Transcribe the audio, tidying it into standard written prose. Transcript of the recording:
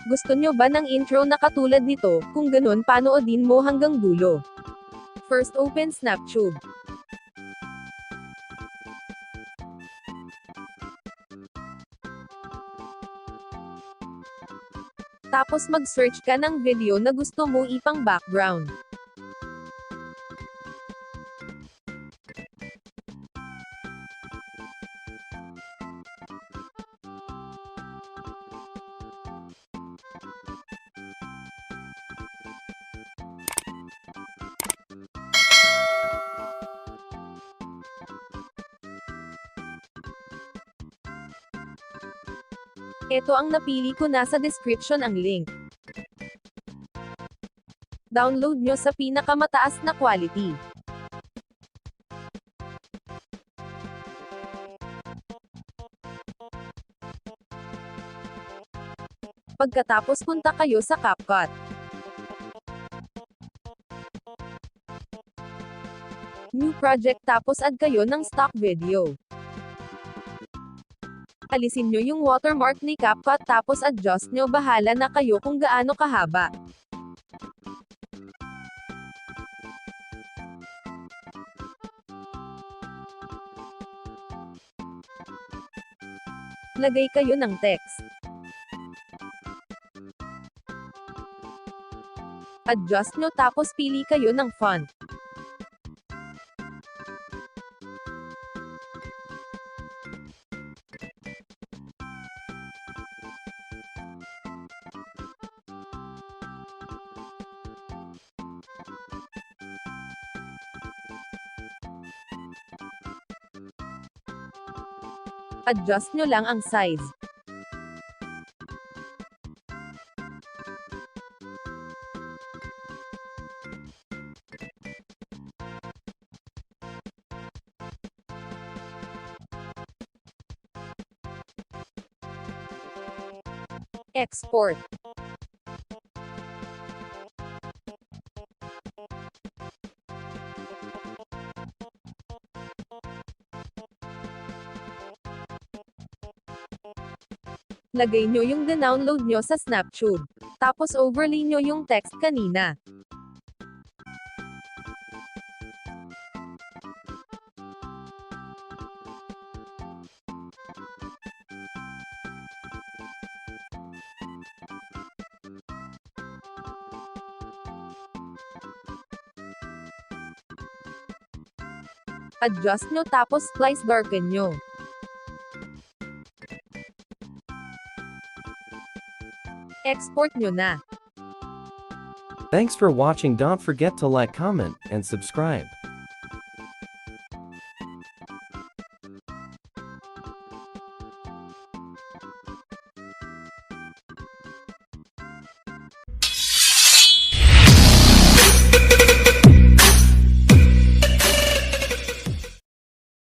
Gusto nyo ba ng intro na katulad nito? Kung ganun, panoodin mo hanggang dulo. First, open SnapTube. Tapos mag-search ka ng video na gusto mo ipang background. Ito ang napili ko, nasa description ang link. Download nyo sa pinakamataas na quality. Pagkatapos punta kayo sa Capcut. New project, tapos add kayo ng stock video. Alisin nyo yung watermark ni Capcut tapos adjust nyo, bahala na kayo kung gaano kahaba. Lagay kayo ng text. Adjust nyo tapos pili kayo ng font. Adjust nyo lang ang size. Export. Lagay nyo yung download nyo sa SnapTube. Tapos overlay nyo yung text kanina. Adjust nyo tapos slice darken nyo. Export nyo na. Thanks for watching. Don't forget to like, comment, and subscribe.